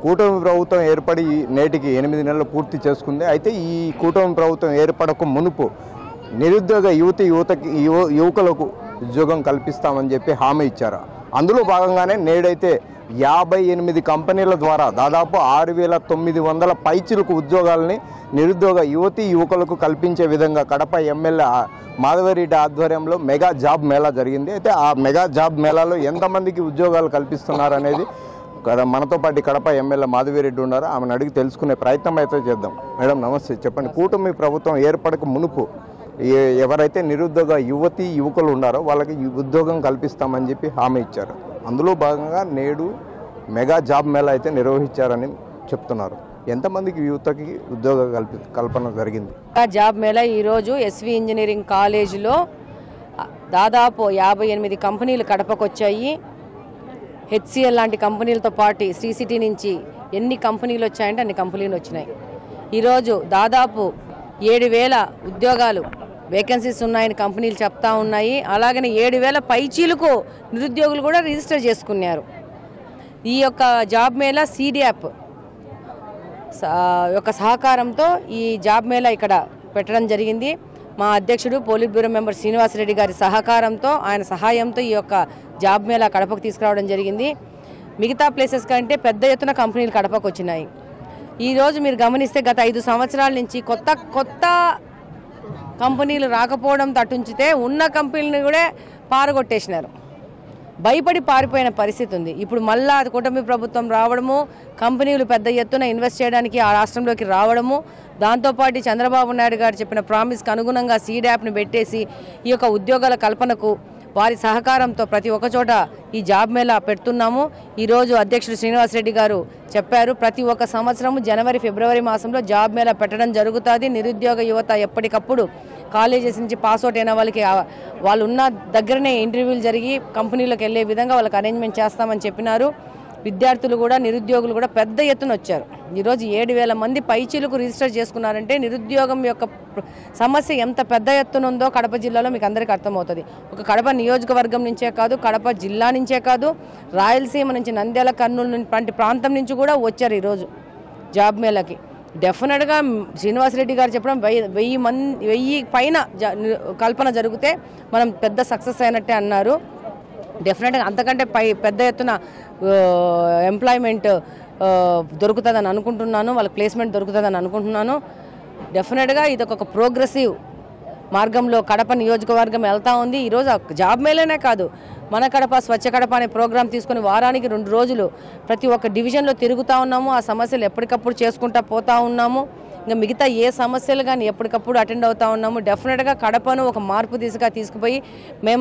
కూటమి ప్రభుత్వం ఏర్పడి నేటికి 8 నెలలు పూర్తి చేసుకుంది. అయితే ఈ కూటమి ప్రభుత్వం ఏర్పడక మునుపు నిరుద్యోగ యువకులకు ఉద్యోగం కల్పిస్తామని చెప్పి హామీ ఇచ్చారు. అందులో భాగంగానే నేడైతే 58 కంపెనీల ద్వారా దాదాపు 6,900 పైచిలకు ఉద్యోగాలని నిరుద్యోగ యువకులకు కల్పించే విధంగా కడప ఎమ్మెల్యే మాధవిరెడ్డి ఆధ్వర్యంలో మెగా జాబ్ మేళా జరిగింది. అయితే ఆ మెగా జాబ్ మేళాలో ఎంతమందికి ఉద్యోగాలు కల్పిస్తున్నారనేది మనతో పాటు కడప ఎమ్మెల్యే మాధవిరెడ్డి ఉన్నారు. ఆమెను అడిగి తెలుసుకునే ప్రయత్నం అయితే చేద్దాం. మేడం నమస్తే, చెప్పండి. కూటమి ప్రభుత్వం ఏర్పడక మునుపు ఎవరైతే నిరుద్యోగ యువకులు ఉన్నారో వాళ్ళకి ఉద్యోగం కల్పిస్తామని చెప్పి హామీ ఇచ్చారు. అందులో భాగంగా నేడు మెగా జాబ్ మేళా అయితే నిర్వహించారని చెప్తున్నారు. ఎంతమందికి యువతకి ఉద్యోగ కల్పన జరిగింది? జాబ్ మేళా ఈరోజు ఎస్వి ఇంజనీరింగ్ కాలేజీలో దాదాపు 58 కంపెనీలు కడపకు వచ్చాయి. హెచ్సిఎల్ లాంటి కంపెనీలతో పాటు శ్రీ సిటీ నుంచి ఎన్ని కంపెనీలు వచ్చాయంటే అన్ని కంపెనీలు వచ్చినాయి. ఈరోజు దాదాపు 7,000 ఉద్యోగాలు వేకెన్సీస్ ఉన్నాయని కంపెనీలు చెప్తా ఉన్నాయి. అలాగనే 7,000 పైచీలకు నిరుద్యోగులు కూడా రిజిస్టర్ చేసుకున్నారు. ఈ యొక్క జాబ్ మేళా సిడియాప్ యొక్క సహకారంతో ఈ జాబ్ మేళా ఇక్కడ పెట్టడం జరిగింది. మా అధ్యక్షుడు పోలిట్ బ్యూరో మెంబర్ శ్రీనివాసరెడ్డి గారి సహకారంతో, ఆయన సహాయంతో ఈ యొక్క జాబ్ మేళా కడపకు తీసుకురావడం జరిగింది. మిగతా ప్లేసెస్ కంటే పెద్ద ఎత్తున కంపెనీలు కడపకు వచ్చినాయి. ఈరోజు మీరు గమనిస్తే గత 5 సంవత్సరాల నుంచి కొత్త కంపెనీలు రాకపోవడం తట్టుంచితే ఉన్న కంపెనీలను కూడా పారగొట్టేసినారు. భయపడి పారిపోయిన పరిస్థితి ఉంది. ఇప్పుడు మళ్ళా కూటమి ప్రభుత్వం రావడము, కంపెనీలు పెద్ద ఎత్తున ఇన్వెస్ట్ చేయడానికి ఆ రాష్ట్రంలోకి రావడము, దాంతోపాటు చంద్రబాబు నాయుడు గారు చెప్పిన ప్రామిస్కి అనుగుణంగా సీడ్యాప్ని పెట్టేసి ఈ యొక్క ఉద్యోగాల కల్పనకు వారి సహకారంతో ప్రతి ఒక్క చోట ఈ జాబ్ మేళా పెడుతున్నాము. ఈరోజు అధ్యక్షుడు శ్రీనివాసరెడ్డి గారు చెప్పారు, ప్రతి ఒక్క సంవత్సరము జనవరి ఫిబ్రవరి మాసంలో జాబ్ మేళా పెట్టడం జరుగుతుంది. నిరుద్యోగ యువత ఎప్పటికప్పుడు కాలేజెస్ నుంచి పాస్అవుట్ అయిన వాళ్ళకి వాళ్ళు ఉన్న దగ్గరనే ఇంటర్వ్యూలు జరిగి కంపెనీలకు వెళ్ళే విధంగా వాళ్ళకి అరేంజ్మెంట్ చేస్తామని చెప్పినారు. విద్యార్థులు కూడా నిరుద్యోగులు కూడా పెద్ద ఎత్తున వచ్చారు. ఈరోజు 7,000 మంది పైచీలకు రిజిస్టర్ చేసుకున్నారంటే నిరుద్యోగం యొక్క సమస్య ఎంత పెద్ద ఎత్తున ఉందో కడప జిల్లాలో మీకు అందరికీ అర్థమవుతుంది. ఒక కడప నియోజకవర్గం నుంచే కాదు, కడప జిల్లా నుంచే కాదు, రాయలసీమ నుంచి నంద్యాల, కర్నూలు వంటి ప్రాంతం నుంచి కూడా వచ్చారు ఈరోజు జాబ్ మేళాకి. డెఫినెట్గా శ్రీనివాసరెడ్డి గారు చెప్పడం 1000 పైన కల్పన జరిగితే మనం పెద్ద సక్సెస్ అయినట్టే అన్నారు. డెఫినెట్గా అంతకంటే పెద్ద ఎత్తున ఎంప్లాయ్మెంట్ దొరుకుతుందని అనుకుంటున్నాను, వాళ్ళకి ప్లేస్మెంట్ దొరుకుతుందని అనుకుంటున్నాను. డెఫినెట్గా ఇది ఒక ప్రోగ్రెసివ్ మార్గంలో కడప నియోజకవర్గం వెళ్తూ ఉంది. ఈరోజు జాబ్ మేళనే కాదు, మన కడప స్వచ్ఛ కడప అనే ప్రోగ్రాం తీసుకొని వారానికి 2 రోజులు ప్రతి ఒక్క డివిజన్లో తిరుగుతూ ఉన్నాము. ఆ సమస్యలు ఎప్పటికప్పుడు చేసుకుంటూ పోతూ ఉన్నాము. ఇంకా మిగతా ఏ సమస్యలు కానీ ఎప్పటికప్పుడు అటెండ్ అవుతూ ఉన్నాము. డెఫినెట్గా కడపను ఒక మార్పు దిశగా తీసుకుపోయి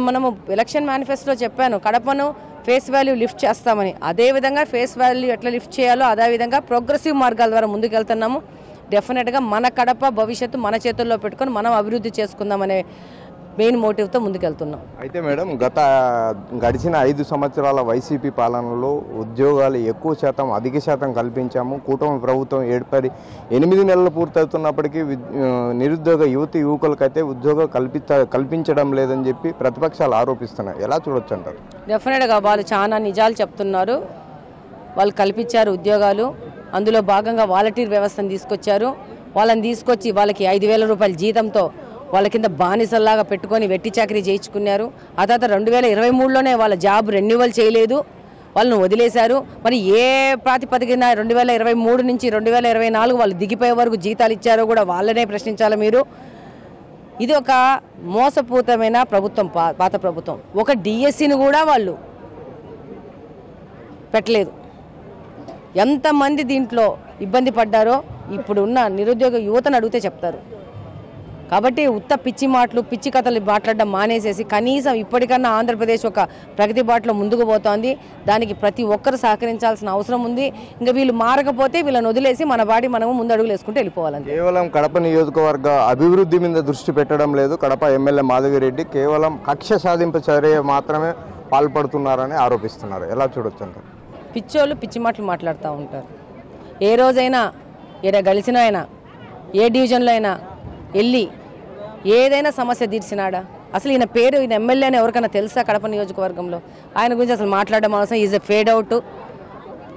మనము ఎలక్షన్ మేనిఫెస్టోలో చెప్పాను, కడపను ఫేస్ వాల్యూ లిఫ్ట్ చేస్తామని. అదేవిధంగా ఫేస్ వాల్యూ ఎట్లా లిఫ్ట్ చేయాలో అదేవిధంగా ప్రోగ్రెసివ్ మార్గాల ద్వారా ముందుకెళ్తున్నాము. డెఫినెట్గా మన కడప భవిష్యత్తు మన చేతుల్లో పెట్టుకొని మనం అభివృద్ధి చేసుకుందామనే మెయిన్ మోటివ్తో ముందుకెళ్తున్నాం. అయితే మేడం, గడిచిన 5 సంవత్సరాల వైసీపీ పాలనలో ఉద్యోగాలు అధిక శాతం కల్పించాము. కూటమి ప్రభుత్వం ఏర్పడి 8 నెలలు పూర్తవుతున్నప్పటికీ నిరుద్యోగ యువకులకైతే ఉద్యోగం కల్పించడం లేదని చెప్పి ప్రతిపక్షాలు ఆరోపిస్తున్నాయి. ఎలా చూడొచ్చు అంటారు? డెఫినెట్గా వాళ్ళు చాలా నిజాలు చెప్తున్నారు. వాళ్ళు కల్పించారు ఉద్యోగాలు. అందులో భాగంగా వాలంటీర్ వ్యవస్థను తీసుకొచ్చారు. వాళ్ళని తీసుకొచ్చి వాళ్ళకి 5,000 రూపాయల జీతంతో వాళ్ళ కింద బానిసల్లాగా పెట్టుకొని వెట్టి చాకరీ చేయించుకున్నారు. ఆ తర్వాత 2023లోనే వాళ్ళ జాబ్ రెన్యువల్ చేయలేదు, వాళ్ళను వదిలేశారు. మరి ఏ ప్రాతిపదికన 2023 నుంచి 2024 వాళ్ళు దిగిపోయే వరకు జీతాలు ఇచ్చారో కూడా వాళ్ళనే ప్రశ్నించాలి మీరు. ఇది ఒక మోసపూరితమైన ప్రభుత్వం, పాత ప్రభుత్వం. ఒక డిఎస్సిని కూడా వాళ్ళు పెట్టలేదు. ఎంతమంది దీంట్లో ఇబ్బంది పడ్డారో ఇప్పుడు ఉన్న నిరుద్యోగ యువతను అడిగితే చెప్తారు. కాబట్టి ఉత్త పిచ్చి మాటలు, పిచ్చి కథలు మాట్లాడడం మానేసేసి కనీసం ఇప్పటికన్నా ఆంధ్రప్రదేశ్ ఒక ప్రగతి బాటలో ముందుకు పోతోంది. దానికి ప్రతి ఒక్కరు సహకరించాల్సిన అవసరం ఉంది. ఇంకా వీళ్ళు మారకపోతే వీళ్ళని వదిలేసి మన బాడీ మనము ముందడుగులు వేసుకుంటూ వెళ్ళిపోవాలని. కేవలం కడప నియోజకవర్గ అభివృద్ధి మీద దృష్టి పెట్టడం లేదు కడప ఎమ్మెల్యే మాధవిరెడ్డి. కేవలం కక్ష సాధింపు చర్య మాత్రమే పాల్పడుతున్నారని ఆరోపిస్తున్నారు. ఎలా చూడొచ్చు అంటారు? పిచ్చోళ్ళు పిచ్చి మాటలు మాట్లాడుతూ ఉంటారు. ఏ రోజైనా గెలిచిన అయినా ఏ డివిజన్లో అయినా వెళ్ళి ఏదైనా సమస్య తీర్చినాడా? అసలు ఈయన పేరు, ఈయన ఎమ్మెల్యే అని ఎవరికైనా తెలుసా కడప నియోజకవర్గంలో? ఆయన గురించి అసలు మాట్లాడడం అవసరం. Is a fade out.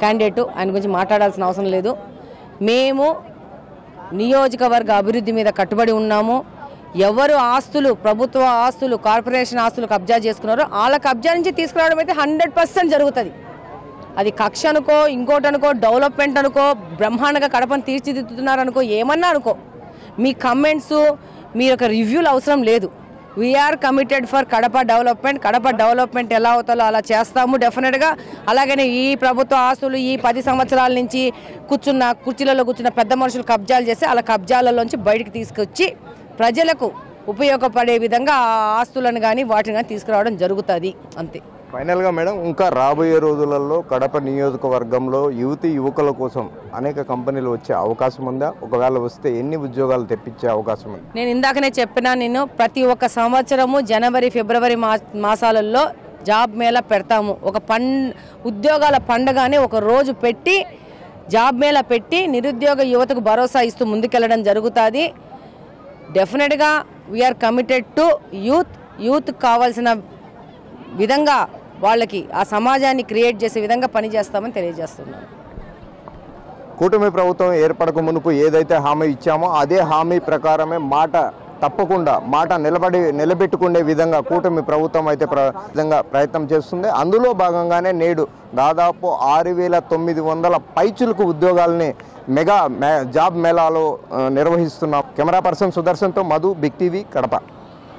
Candidate, ఆయన గురించి మాట్లాడాల్సిన అవసరం లేదు. మేము నియోజకవర్గ అభివృద్ధి మీద కట్టుబడి ఉన్నాము. ఎవరు ఆస్తులు, ప్రభుత్వ ఆస్తులు, కార్పొరేషన్ ఆస్తులు కబ్జా చేసుకున్నారో వాళ్ళ కబ్జా నుంచి తీసుకురావడం అయితే 100% జరుగుతుంది. అది కక్ష అనుకో, ఇంకోటి అనుకో, డెవలప్మెంట్ అనుకో, బ్రహ్మాండంగా కడపను తీర్చిదిద్దుతున్నారనుకో, ఏమన్నా అనుకో, మీ కమెంట్స్, మీ యొక్క రివ్యూలు అవసరం లేదు. We are committed for Kadapa development. Kadapa development ఎలా అవుతాలో అలా చేస్తాము డెఫినెట్గా. అలాగనే ఈ ప్రభుత్వ ఆస్తులు ఈ 10 సంవత్సరాల నుంచి కుర్చీలలో కూర్చున్న పెద్ద మనుషులు కబ్జాలు చేసి అలా కబ్జాలలోంచి బయటికి తీసుకొచ్చి ప్రజలకు ఉపయోగపడే విధంగా ఆ ఆస్తులను కానీ వాటిని కానీ తీసుకురావడం జరుగుతుంది. అంతే. ఫైనల్గా మేడం, ఇంకా రాబోయే రోజులలో కడప నియోజకవర్గంలో యువకుల కోసం అనేక కంపెనీలు వచ్చే అవకాశం ఉందా? ఒకవేళ వస్తే ఎన్ని ఉద్యోగాలు తెప్పించే అవకాశం ఉంది? నేను ఇందాకనే చెప్పినా, నేను ప్రతి ఒక్క సంవత్సరము జనవరి ఫిబ్రవరి మాసాలలో జాబ్ మేళా పెడతాము. ఒక ఉద్యోగాల పండుగని ఒక రోజు పెట్టి జాబ్ మేళా పెట్టి నిరుద్యోగ యువతకు భరోసా ఇస్తూ ముందుకెళ్ళడం జరుగుతుంది. డెఫినెట్గా వీఆర్ కమిటెడ్ టు యూత్ కావాల్సిన విధంగా వాళ్ళకి ఆ సమాజాన్ని క్రియేట్ చేసే విధంగా పనిచేస్తామని తెలియజేస్తున్నాను. కూటమి ప్రభుత్వం ఏర్పడక మునుపు ఏదైతే హామీ ఇచ్చామో అదే హామీ ప్రకారమే తప్పకుండా మాట నిలబెట్టుకునే విధంగా కూటమి ప్రభుత్వం అయితే ప్రయత్నం చేస్తుంది. అందులో భాగంగానే నేడు దాదాపు 6,900 పైచులకు ఉద్యోగాలని మెగా జాబ్ మేళాలో నిర్వహిస్తున్నాం. కెమెరా పర్సన్ సుదర్శన్తో మధు, బిగ్ టీవీ, కడప.